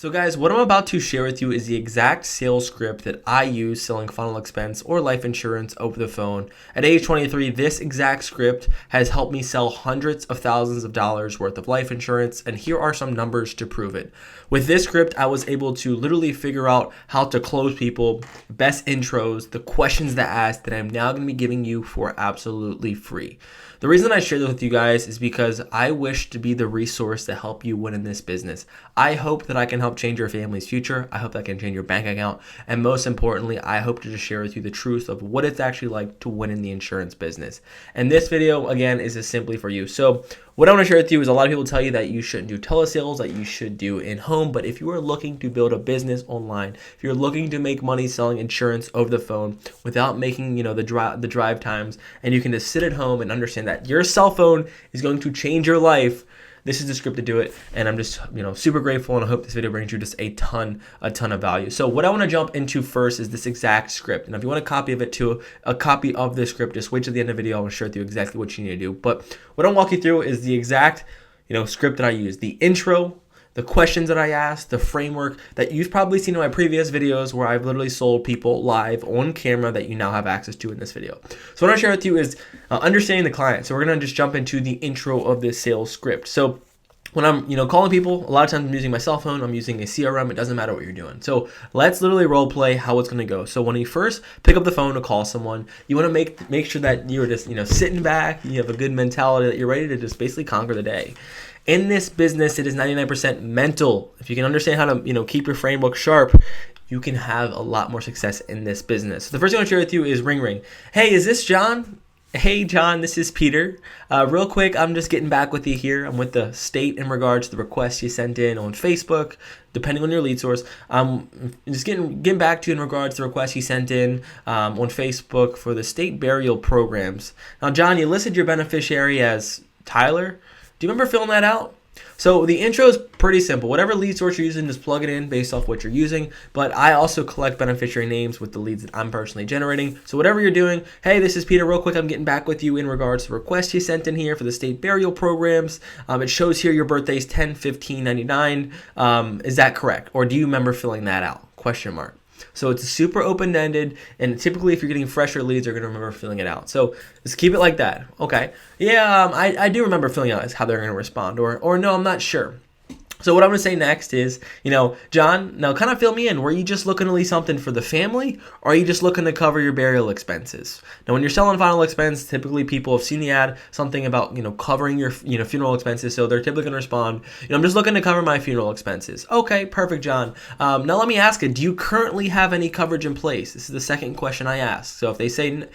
So guys, what I'm about to share with you is the exact sales script that I use selling final expense or life insurance over the phone. At age 23, this exact script has helped me sell hundreds of thousands of dollars worth of life insurance, and here are some numbers to prove it. With this script, I was able to literally figure out how to close people, best intros, the questions to ask that I'm now going to be giving you for absolutely free. The reason I share this with you guys is because I wish to be the resource to help you win in this business. I hope that I can help change your family's future. I hope that I can change your bank account. And most importantly, I hope to just share with you the truth of what it's actually like to win in the insurance business. And this video, again, is just simply for you. So what I want to share with you is a lot of people tell you that you shouldn't do telesales, that you should do in-home. But if you are looking to build a business online, if you're looking to make money selling insurance over the phone without making, the drive times, and you can just sit at home and understand that your cell phone is going to change your life, this is the script to do it. And I'm just, super grateful, and I hope this video brings you just a ton of value. So what I want to jump into first is this exact script. And if you want a copy of it too, a copy of this script, just wait till the end of the video. I'm going to share with you exactly what you need to do. But what I'm walking through is the exact, script that I use, the intro, the questions that I ask, the framework that you've probably seen in my previous videos where I've literally sold people live on camera that you now have access to in this video. So what I want to share with you is understanding the client. So we're going to just jump into the intro of this sales script. So when I'm, calling people, a lot of times I'm using my cell phone, I'm using a CRM, it doesn't matter what you're doing. So let's literally role play how it's going to go. So when you first pick up the phone to call someone, you want to make sure that you're just, sitting back, you have a good mentality, that you're ready to just basically conquer the day. In this business, it is 99% mental. If you can understand how to, keep your framework sharp, you can have a lot more success in this business. So the first thing I want to share with you is ring ring. Hey, is this John? Hey, John, this is Peter. Real quick, I'm just getting back with you here. I'm with the state in regards to the request you sent in on Facebook, depending on your lead source. I'm just getting back to you in regards to the request you sent in on Facebook for the state burial programs. Now, John, you listed your beneficiary as Tyler. Do you remember filling that out? So the intro is pretty simple. Whatever lead source you're using, just plug it in based off what you're using. But I also collect beneficiary names with the leads that I'm personally generating. So whatever you're doing, hey, this is Peter. Real quick, I'm getting back with you in regards to the request you sent in here for the state burial programs. It shows here your birthday's 10/15/99. Is that correct? Or do you remember filling that out? Question mark. So it's super open-ended, and typically if you're getting fresher leads, you're going to remember filling it out. So just keep it like that. Okay. Yeah, I do remember filling out how they're going to respond, or no, I'm not sure. So what I'm going to say next is, John, now kind of fill me in. Were you just looking to leave something for the family, or are you just looking to cover your burial expenses? Now, when you're selling final expense, typically people have seen the ad, something about, covering your, funeral expenses. So they're typically going to respond, I'm just looking to cover my funeral expenses. Okay, perfect, John. Now let me ask you, do you currently have any coverage in place? This is the second question I ask. So if they say,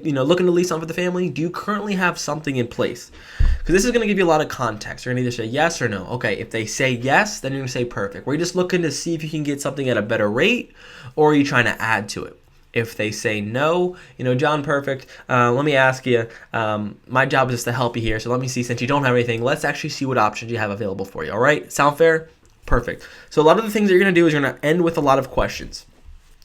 looking to leave something for the family, do you currently have something in place? Because this is going to give you a lot of context. You're going to either say yes or no. Okay, if they say yes, then you're going to say perfect. We're just looking to see if you can get something at a better rate, or are you trying to add to it? If they say no, John, perfect. Let me ask you, my job is just to help you here. So let me see, since you don't have anything, let's actually see what options you have available for you. All right? Sound fair? Perfect. So a lot of the things that you're going to do is you're going to end with a lot of questions.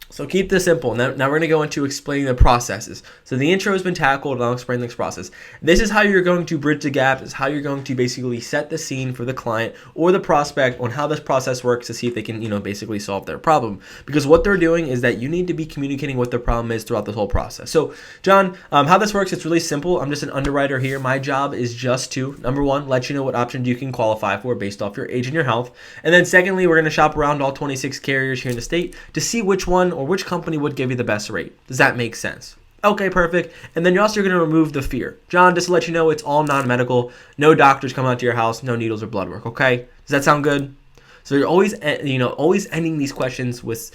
So keep this simple. Now we're going to go into explaining the processes. So the intro has been tackled, and I'll explain the next process. This is how you're going to bridge the gap. It's how you're going to basically set the scene for the client or the prospect on how this process works to see if they can, basically solve their problem. Because what they're doing is that you need to be communicating what their problem is throughout this whole process. So, John, how this works, it's really simple. I'm just an underwriter here. My job is just to, number one, let you know what options you can qualify for based off your age and your health. And then secondly, we're going to shop around all 26 carriers here in the state to see which one or which company would give you the best rate. Does that make sense? Okay, perfect. And then you're also going to remove the fear. John, just to let you know, it's all non-medical. No doctors come out to your house. No needles or blood work. Okay? Does that sound good? So you're always, always ending these questions with,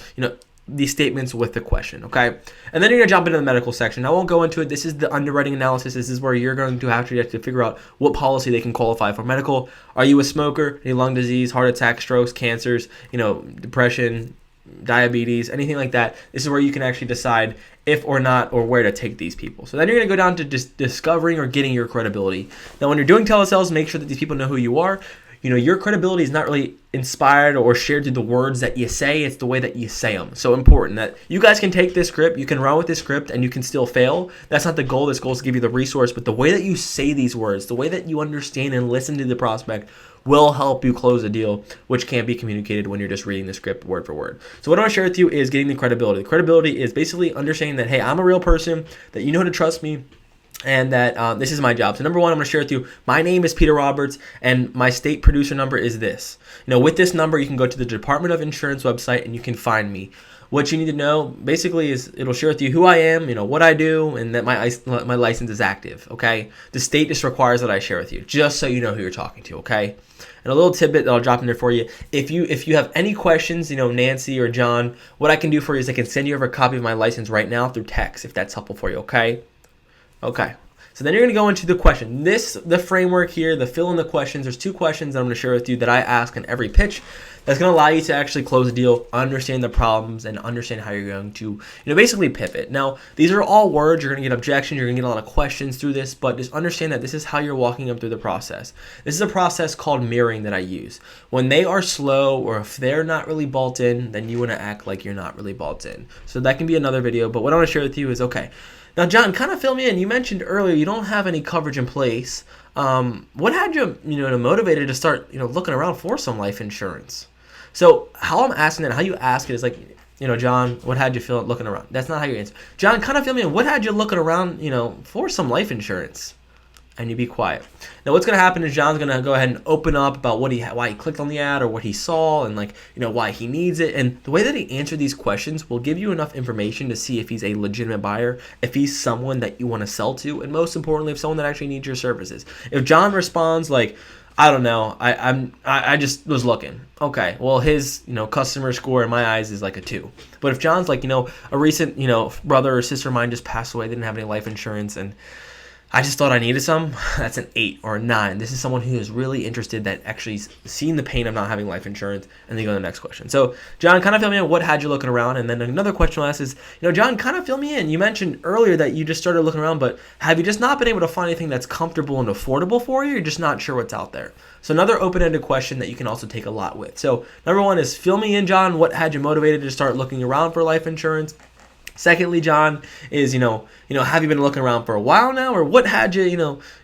these statements with the question. Okay? And then you're going to jump into the medical section. I won't go into it. This is the underwriting analysis. This is where you're going to have to figure out what policy they can qualify for medical. Are you a smoker? Any lung disease, heart attack, strokes, cancers, depression, diabetes, anything like that? This is where you can actually decide if or not, or where to take these people. So then you're going to go down to just discovering or getting your credibility. Now, when you're doing telesales, make sure that these people know who you are. Your credibility is not really inspired or shared through the words that you say. It's the way that you say them. So important that you guys can take this script, you can run with this script, and you can still fail. That's not the goal. This goal is to give you the resource, but the way that you say these words, the way that you understand and listen to the prospect will help you close a deal, which can't be communicated when you're just reading the script word for word. So what I want to share with you is getting the credibility. The credibility is basically understanding that, hey, I'm a real person, that you know how to trust me, and that this is my job. So number one, I'm going to share with you, my name is Peter Roberts, and my state producer number is this. With this number, you can go to the Department of Insurance website, and you can find me. What you need to know, basically, is it'll share with you who I am, what I do, and that my license is active, okay? The state just requires that I share with you, just so you know who you're talking to, okay? And a little tidbit that I'll drop in there for you, if you have any questions, Nancy or John, what I can do for you is I can send you over a copy of my license right now through text, if that's helpful for you, okay? Okay. So then you're going to go into the question. The framework here, the fill in the questions, there's 2 questions that I'm going to share with you that I ask in every pitch that's going to allow you to actually close a deal, understand the problems, and understand how you're going to, basically pivot. Now, these are all words. You're going to get objections. You're going to get a lot of questions through this, but just understand that this is how you're walking them through the process. This is a process called mirroring that I use. When they are slow or if they're not really bought in, then you want to act like you're not really bought in. So that can be another video, but what I want to share with you is, okay, now, John, kind of fill me in. You mentioned earlier you don't have any coverage in place. What had you, motivated to start, looking around for some life insurance? So how I'm asking that, how you ask it is like, John, what had you feel looking around? That's not how you answer. John, kind of fill me in. What had you looking around, for some life insurance? And you be quiet. Now, what's going to happen is John's going to go ahead and open up about why he clicked on the ad or what he saw and why he needs it. And the way that he answered these questions will give you enough information to see if he's a legitimate buyer, if he's someone that you want to sell to, and most importantly, if someone that actually needs your services. If John responds like, I don't know, I just was looking. Okay, well, his customer score in my eyes is like a 2. But if John's like, a recent brother or sister of mine just passed away, didn't have any life insurance, and I just thought I needed some, that's an 8 or a 9. This is someone who is really interested, that actually seen the pain of not having life insurance, and then go to the next question. So, John, kind of fill me in. What had you looking around? And then another question I'll ask is, John, kind of fill me in. You mentioned earlier that you just started looking around, but have you just not been able to find anything that's comfortable and affordable for you? You're just not sure what's out there. So another open-ended question that you can also take a lot with. So number one is fill me in, John. What had you motivated to start looking around for life insurance? Secondly, John, is, have you been looking around for a while now? Or what had you,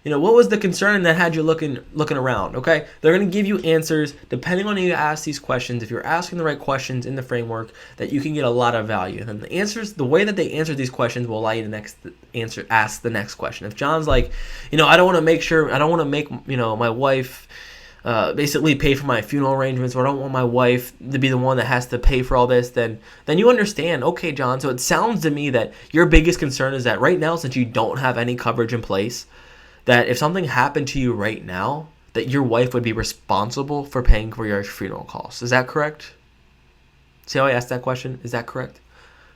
what was the concern that had you looking around, okay? They're going to give you answers depending on how you ask these questions. If you're asking the right questions in the framework, that you can get a lot of value. And the answers, the way that they answer these questions will allow you to ask the next question. If John's like, I don't want to make, my wife basically pay for my funeral arrangements, or I don't want my wife to be the one that has to pay for all this, then you understand, okay, John, so it sounds to me that your biggest concern is that right now, since you don't have any coverage in place, that if something happened to you right now, that your wife would be responsible for paying for your funeral costs. Is that correct? See how I asked that question? Is that correct?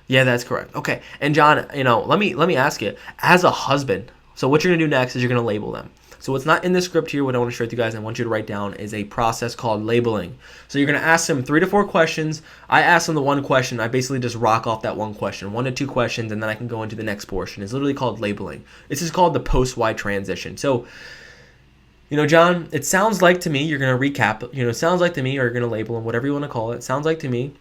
Yeah, that's correct. Okay. And John, let me ask you, as a husband, so what you're going to do next is you're going to label them. So what's not in the script here, what I want to share with you guys, and I want you to write down, is a process called labeling. So you're going to ask them 3 to 4 questions. I ask them the one question. I basically just rock off that one question, 1 to 2 questions, and then I can go into the next portion. It's literally called labeling. This is called the post-why transition. So, John, it sounds like to me, you're going to recap, it sounds like to me, or you're going to label them, whatever you want to call it. It sounds like to me,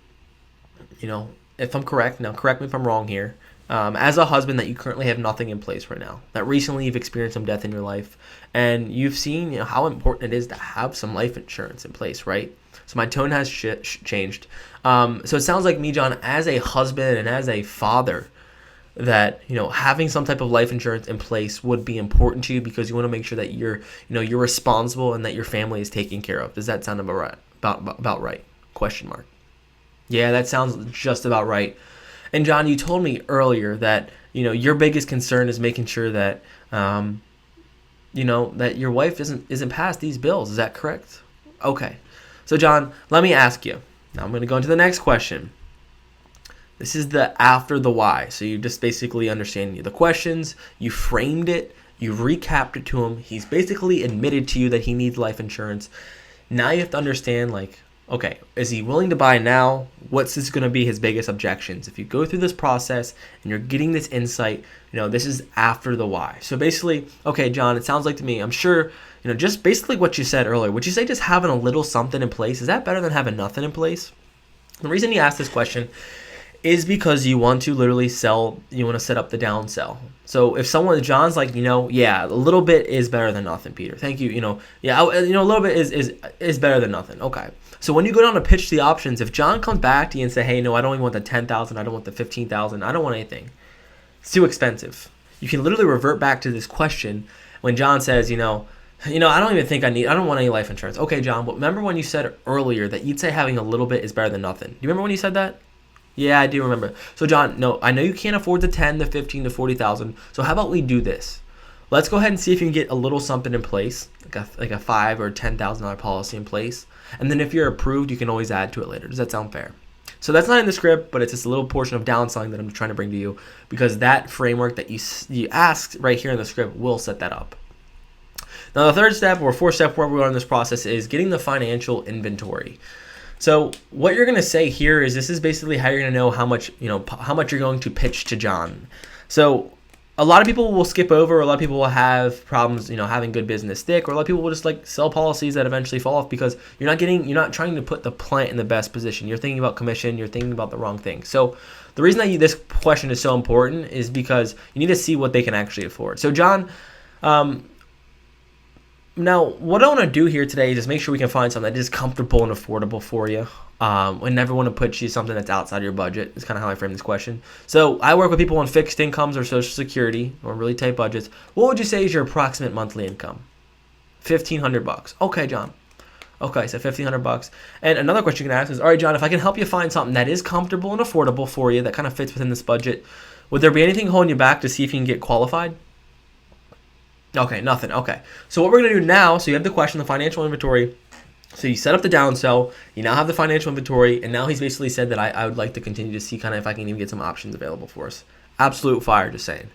if I'm correct, now correct me if I'm wrong here, as a husband, that you currently have nothing in place right now, that recently you've experienced some death in your life, and you've seen how important it is to have some life insurance in place, right? So my tone has changed. So it sounds like me, John, as a husband and as a father, that having some type of life insurance in place would be important to you, because you want to make sure that you're responsible and that your family is taken care of. Does that sound about right? About right? Question mark. Yeah, that sounds just about right. And John, you told me earlier that your biggest concern is making sure that that your wife isn't past these bills. Is that correct? Okay. So John, let me ask you. Now I'm going to go into the next question. This is the after the why. So you just basically understand the questions, you framed it, you recapped it to him. He's basically admitted to you that he needs life insurance. Now you have to understand, okay, is he willing to buy now? What's this going to be his biggest objections? If you go through this process and you're getting this insight, this is after the why. So basically, okay, John, it sounds like to me, I'm sure, just basically what you said earlier, would you say just having a little something in place, is that better than having nothing in place? The reason he asked this question is because you want to literally sell, you want to set up the downsell. So if John's like, yeah, a little bit is better than nothing, Peter. Thank you. A little bit is better than nothing. Okay. So when you go down to pitch the options, if John comes back to you and say, hey, no, I don't even want the 10,000, I don't want the 15,000, I don't want anything. It's too expensive. You can literally revert back to this question when John says, I don't even think I don't want any life insurance. Okay, John, but remember when you said earlier that you'd say having a little bit is better than nothing? Do you remember when you said that? Yeah, I do remember. So John, no, I know you can't afford the 10, the 15, the 40,000. So how about we do this? Let's go ahead and see if you can get a little something in place, like a $5,000 or $10,000 policy in place. And then if you're approved, you can always add to it later. Does that sound fair? So that's not in the script, but it's just a little portion of downselling that I'm trying to bring to you, because that framework that you asked right here in the script will set that up. Now the third step, or fourth step where we are in this process, is getting the financial inventory. So what you're going to say here is this is basically how you're going to know how much you're going to pitch to John. So a lot of people will skip over, a lot of people will have problems, having good business stick, or a lot of people will just like sell policies that eventually fall off because you're not trying to put the client in the best position. You're thinking about commission, you're thinking about the wrong thing. So the reason that this question is so important is because you need to see what they can actually afford. So John, now, what I want to do here today is just make sure we can find something that is comfortable and affordable for you. I never want to put you something that's outside your budget. It's kind of how I frame this question. So I work with people on fixed incomes or Social Security or really tight budgets. What would you say is your approximate monthly income? $1,500. Okay, John. Okay, so $1,500. And another question you can ask is, all right, John, if I can help you find something that is comfortable and affordable for you that kind of fits within this budget, would there be anything holding you back to see if you can get qualified? Okay, nothing. Okay. So what we're going to do now, so you have the question, the financial inventory. So you set up the downsell, you now have the financial inventory, and now he's basically said that I would like to continue to see kind of if I can even get some options available for us. Absolute fire, just saying.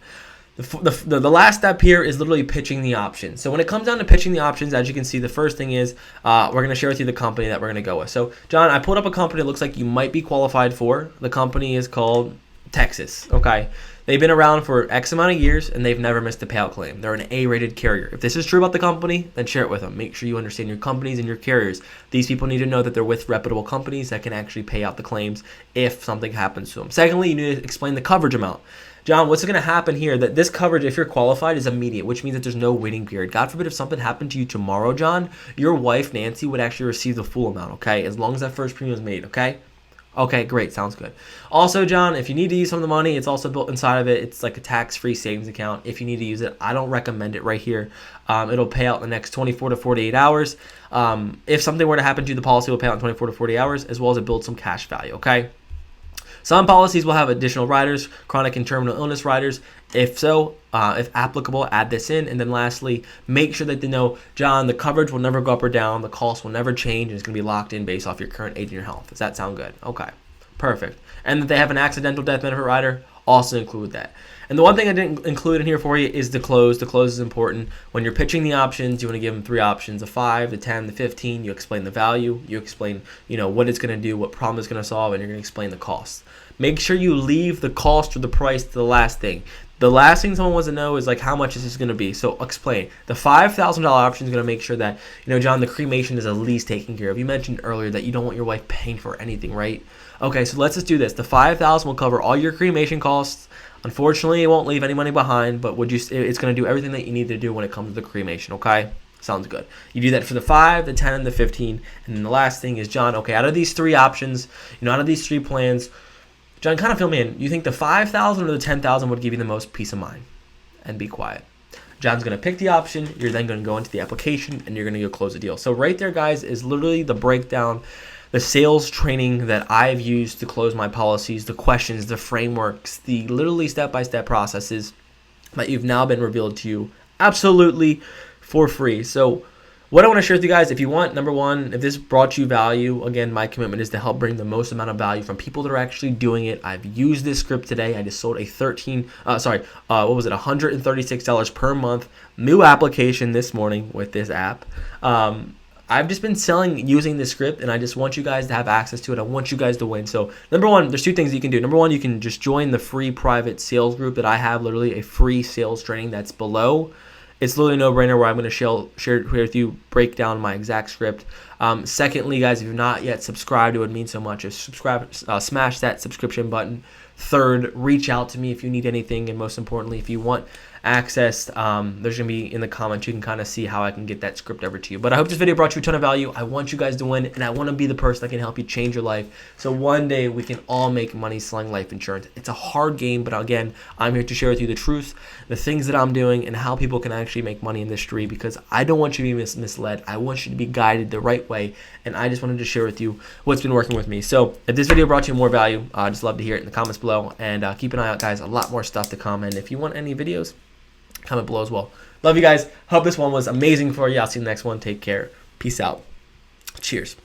The last step here is literally pitching the options. So when it comes down to pitching the options, as you can see, the first thing is we're going to share with you the company that we're going to go with. So John, I pulled up a company that looks like you might be qualified for. The company is called Texas. Okay. They've been around for X amount of years, and they've never missed a payout claim. They're an A-rated carrier. If this is true about the company, then share it with them. Make sure you understand your companies and your carriers. These people need to know that they're with reputable companies that can actually pay out the claims if something happens to them. Secondly, you need to explain the coverage amount. John, what's going to happen here? That this coverage, if you're qualified, is immediate, which means that there's no waiting period. God forbid if something happened to you tomorrow, John, your wife, Nancy, would actually receive the full amount, okay? As long as that first premium is made, okay? Okay, great. Sounds good. Also, John, if you need to use some of the money, it's also built inside of it. It's like a tax-free savings account. If you need to use it, I don't recommend it right here. It'll pay out in the next 24 to 48 hours. If something were to happen to you, the policy will pay out in 24 to 40 hours, as well as it builds some cash value, okay? Some policies will have additional riders, chronic and terminal illness riders. If so, if applicable, add this in. And then lastly, make sure that they know, John, the coverage will never go up or down. The cost will never change. And it's going to be locked in based off your current age and your health. Does that sound good? Okay, perfect. And that they have an accidental death benefit rider, also include that. And the one thing I didn't include in here for you is the close. The close is important. When you're pitching the options, you want to give them 3 options, a 5, the 10, the 15. You explain the value. You explain, what it's going to do, what problem it's going to solve, and you're going to explain the cost. Make sure you leave the cost or the price to the last thing. The last thing someone wants to know is like, how much is this going to be? So explain. The $5,000 option is going to make sure that, John, the cremation is at least taken care of. You mentioned earlier that you don't want your wife paying for anything, right? Okay, so let's just do this. The $5,000 will cover all your cremation costs. Unfortunately, it won't leave any money behind, but it's going to do everything that you need to do when it comes to the cremation, okay? Sounds good. You do that for the 5, the 10, and the 15. And then the last thing is, John, okay, out of these 3 options, out of these 3 plans, John, kind of fill me in. You think the 5,000 or the 10,000 would give you the most peace of mind? And be quiet. John's going to pick the option. You're then going to go into the application, and you're going to go close the deal. So right there, guys, is literally the breakdown, the sales training that I've used to close my policies, the questions, the frameworks, the literally step-by-step processes that you've now been revealed to you absolutely for free. So what I want to share with you guys, if you want, number one, if this brought you value, again, my commitment is to help bring the most amount of value from people that are actually doing it. I've used this script today. I just sold a $136 per month new application this morning with this app. I've just been using this script, and I just want you guys to have access to it. I want you guys to win. So number one, there's 2 things you can do. Number one, you can just join the free private sales group that I have, literally a free sales training that's below it's literally a no-brainer where I'm going to share it with you, break down my exact script. Secondly, guys, if you've not yet subscribed, it would mean so much. Just subscribe, smash that subscription button. Third, reach out to me if you need anything, and most importantly, if you want access, there's going to be in the comments, you can kind of see how I can get that script over to you. But I hope this video brought you a ton of value. I want you guys to win, and I want to be the person that can help you change your life, so one day we can all make money selling life insurance. It's a hard game, but again, I'm here to share with you the truth, the things that I'm doing, and how people can actually make money in this industry, because I don't want you to be misled. I want you to be guided the right way, and I just wanted to share with you what's been working with me. So if this video brought you more value, I'd just love to hear it in the comments below, and keep an eye out, guys. A lot more stuff to come, and if you want any videos, comment below as well. Love you guys. Hope this one was amazing for you. I'll see you in the next one. Take care. Peace out. Cheers.